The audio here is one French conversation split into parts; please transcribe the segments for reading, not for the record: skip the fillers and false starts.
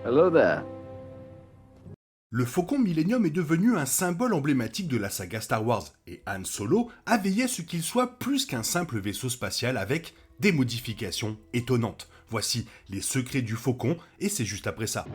Hello there. Le Faucon Millennium est devenu un symbole emblématique de la saga Star Wars, et Han Solo a veillé à ce qu'il soit plus qu'un simple vaisseau spatial avec des modifications étonnantes. Voici les secrets du Faucon, et c'est juste après ça.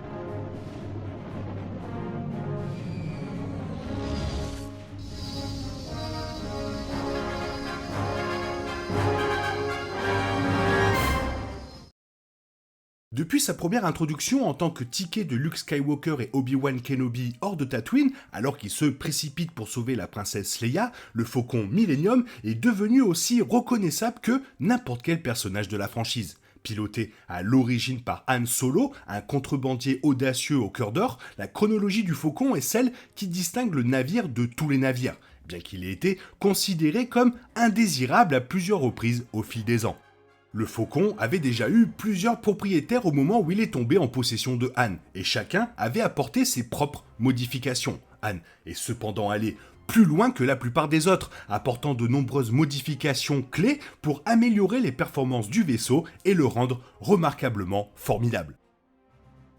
Depuis sa première introduction en tant que ticket de Luke Skywalker et Obi-Wan Kenobi hors de Tatooine, alors qu'ils se précipitent pour sauver la princesse Leia, le Faucon Millennium est devenu aussi reconnaissable que n'importe quel personnage de la franchise. Piloté à l'origine par Han Solo, un contrebandier audacieux au cœur d'or, la chronologie du Faucon est celle qui distingue le navire de tous les navires, bien qu'il ait été considéré comme indésirable à plusieurs reprises au fil des ans. Le Faucon avait déjà eu plusieurs propriétaires au moment où il est tombé en possession de Han, et chacun avait apporté ses propres modifications. Han est cependant allé plus loin que la plupart des autres, apportant de nombreuses modifications clés pour améliorer les performances du vaisseau et le rendre remarquablement formidable.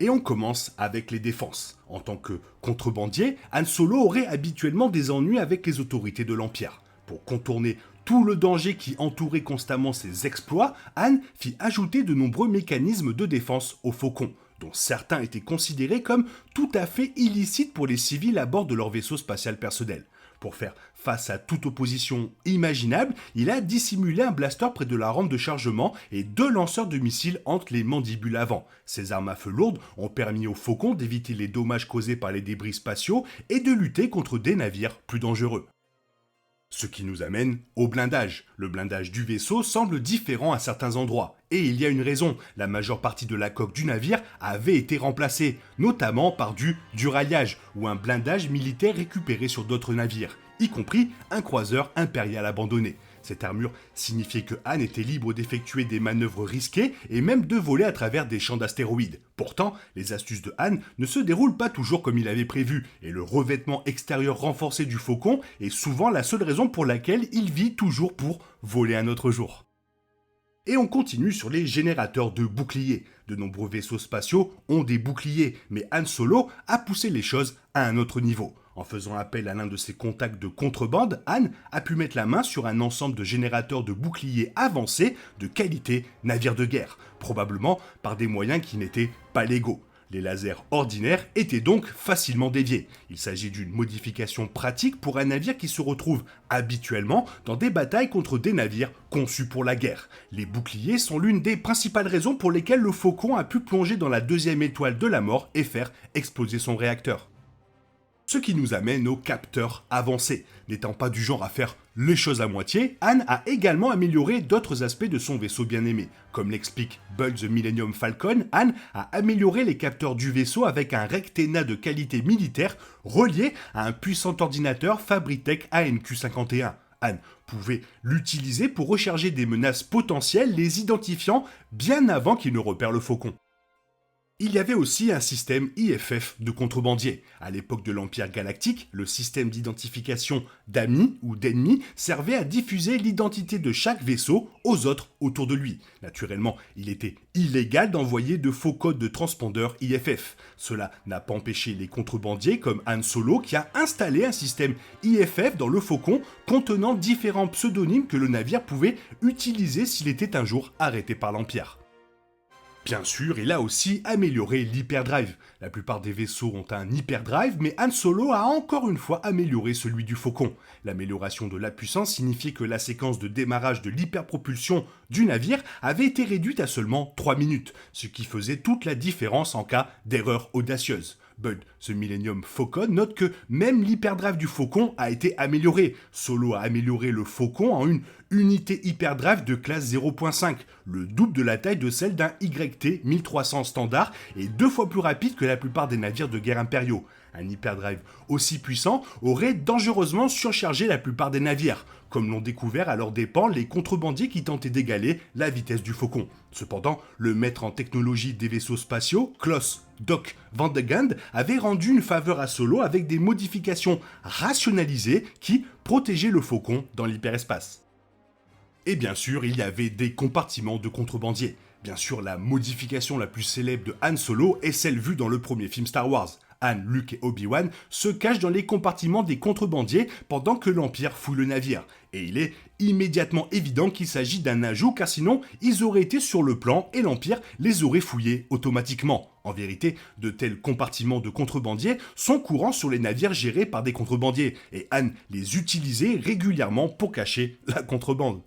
Et on commence avec les défenses. En tant que contrebandier, Han Solo aurait habituellement des ennuis avec les autorités de l'Empire. Pour contourner tout le danger qui entourait constamment ses exploits, Han fit ajouter de nombreux mécanismes de défense au Faucon, dont certains étaient considérés comme tout à fait illicites pour les civils à bord de leur vaisseau spatial personnel. Pour faire face à toute opposition imaginable, il a dissimulé un blaster près de la rampe de chargement et 2 lanceurs de missiles entre les mandibules avant. Ces armes à feu lourdes ont permis au Faucon d'éviter les dommages causés par les débris spatiaux et de lutter contre des navires plus dangereux. Ce qui nous amène au blindage. Le blindage du vaisseau semble différent à certains endroits. Et il y a une raison, la majeure partie de la coque du navire avait été remplacée, notamment par du duraillage, ou un blindage militaire récupéré sur d'autres navires, y compris un croiseur impérial abandonné. Cette armure signifiait que Han était libre d'effectuer des manœuvres risquées et même de voler à travers des champs d'astéroïdes. Pourtant, les astuces de Han ne se déroulent pas toujours comme il avait prévu, et le revêtement extérieur renforcé du Faucon est souvent la seule raison pour laquelle il vit toujours pour voler un autre jour. Et on continue sur les générateurs de boucliers. De nombreux vaisseaux spatiaux ont des boucliers, mais Han Solo a poussé les choses à un autre niveau. En faisant appel à l'un de ses contacts de contrebande, Han a pu mettre la main sur un ensemble de générateurs de boucliers avancés de qualité navire de guerre, probablement par des moyens qui n'étaient pas légaux. Les lasers ordinaires étaient donc facilement déviés. Il s'agit d'une modification pratique pour un navire qui se retrouve habituellement dans des batailles contre des navires conçus pour la guerre. Les boucliers sont l'une des principales raisons pour lesquelles le Faucon a pu plonger dans la 2e étoile de la mort et faire exploser son réacteur. Ce qui nous amène aux capteurs avancés. N'étant pas du genre à faire les choses à moitié, Han a également amélioré d'autres aspects de son vaisseau bien-aimé. Comme l'explique Bug the Millennium Falcon, Han a amélioré les capteurs du vaisseau avec un rectenna de qualité militaire relié à un puissant ordinateur Fabritech ANQ51. Han pouvait l'utiliser pour recharger des menaces potentielles, les identifiant bien avant qu'il ne repère le Faucon. Il y avait aussi un système IFF de contrebandiers. À l'époque de l'Empire Galactique, le système d'identification d'amis ou d'ennemis servait à diffuser l'identité de chaque vaisseau aux autres autour de lui. Naturellement, il était illégal d'envoyer de faux codes de transpondeur IFF. Cela n'a pas empêché les contrebandiers comme Han Solo qui a installé un système IFF dans le Faucon contenant différents pseudonymes que le navire pouvait utiliser s'il était un jour arrêté par l'Empire. Bien sûr, il a aussi amélioré l'hyperdrive. La plupart des vaisseaux ont un hyperdrive, mais Han Solo a encore une fois amélioré celui du Faucon. L'amélioration de la puissance signifiait que la séquence de démarrage de l'hyperpropulsion du navire avait été réduite à seulement 3 minutes, ce qui faisait toute la différence en cas d'erreur audacieuse. Bud, The Millennium Falcon, note que même l'hyperdrive du Faucon a été amélioré. Solo a amélioré le Faucon en une unité hyperdrive de classe 0.5, le double de la taille de celle d'un YT 1300 standard et 2 fois plus rapide que la plupart des navires de guerre impériaux. Un hyperdrive aussi puissant aurait dangereusement surchargé la plupart des navires, comme l'ont découvert à leurs dépens les contrebandiers qui tentaient d'égaler la vitesse du Faucon. Cependant, le maître en technologie des vaisseaux spatiaux, Klaus Doc Van de Gand, avait rendu une faveur à Solo avec des modifications rationalisées qui protégeaient le Faucon dans l'hyperespace. Et bien sûr, il y avait des compartiments de contrebandiers. Bien sûr, la modification la plus célèbre de Han Solo est celle vue dans le premier film Star Wars. Han, Luke et Obi-Wan se cachent dans les compartiments des contrebandiers pendant que l'Empire fouille le navire. Et il est immédiatement évident qu'il s'agit d'un ajout car sinon ils auraient été sur le plan et l'Empire les aurait fouillés automatiquement. En vérité, de tels compartiments de contrebandiers sont courants sur les navires gérés par des contrebandiers et Han les utilisait régulièrement pour cacher la contrebande.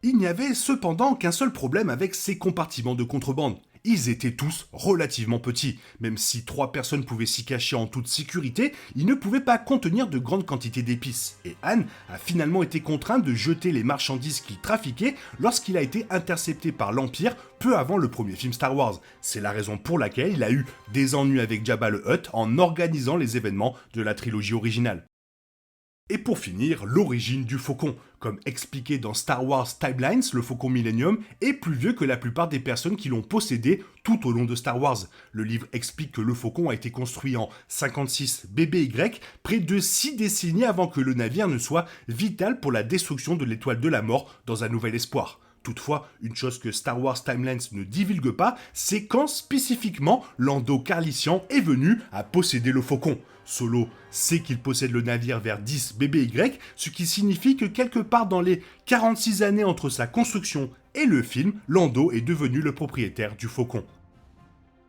Il n'y avait cependant qu'un seul problème avec ces compartiments de contrebande. Ils étaient tous relativement petits. Même si 3 personnes pouvaient s'y cacher en toute sécurité, ils ne pouvaient pas contenir de grandes quantités d'épices. Et Han a finalement été contraint de jeter les marchandises qu'il trafiquait lorsqu'il a été intercepté par l'Empire peu avant le premier film Star Wars. C'est la raison pour laquelle il a eu des ennuis avec Jabba le Hutt en organisant les événements de la trilogie originale. Et pour finir, l'origine du faucon. Comme expliqué dans Star Wars Timelines, le faucon Millennium est plus vieux que la plupart des personnes qui l'ont possédé tout au long de Star Wars. Le livre explique que le faucon a été construit en 56 BBY, près de 6 décennies avant que le navire ne soit vital pour la destruction de l'étoile de la mort dans Un Nouvel Espoir. Toutefois, une chose que Star Wars Timelines ne divulgue pas, c'est quand spécifiquement Lando Calrissian est venu à posséder le faucon. Solo sait qu'il possède le navire vers 10 BBY, ce qui signifie que quelque part dans les 46 années entre sa construction et le film, Lando est devenu le propriétaire du faucon.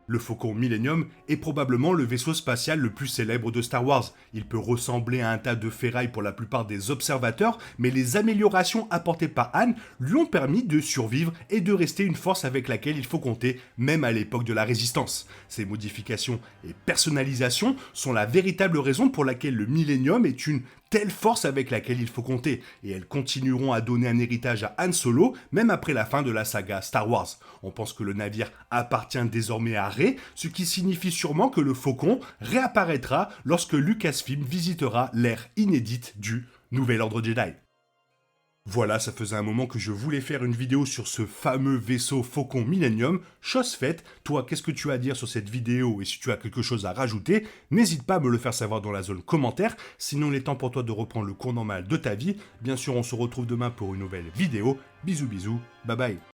Le Faucon Millennium est probablement le vaisseau spatial le plus célèbre de Star Wars. Il peut ressembler à un tas de ferraille pour la plupart des observateurs, mais les améliorations apportées par Han lui ont permis de survivre et de rester une force avec laquelle il faut compter, même à l'époque de la Résistance. Ces modifications et personnalisations sont la véritable raison pour laquelle le Millennium est une telle force avec laquelle il faut compter, et elles continueront à donner un héritage à Han Solo, même après la fin de la saga Star Wars. On pense que le navire appartient désormais à Rey, ce qui signifie sûrement que le Faucon réapparaîtra lorsque Lucasfilm visitera l'ère inédite du Nouvel Ordre Jedi. Voilà, ça faisait un moment que je voulais faire une vidéo sur ce fameux vaisseau Faucon Millennium. Chose faite, toi, qu'est-ce que tu as à dire sur cette vidéo et si tu as quelque chose à rajouter, n'hésite pas à me le faire savoir dans la zone commentaire. Sinon, il est temps pour toi de reprendre le cours normal de ta vie. Bien sûr, on se retrouve demain pour une nouvelle vidéo. Bisous bisous, bye bye.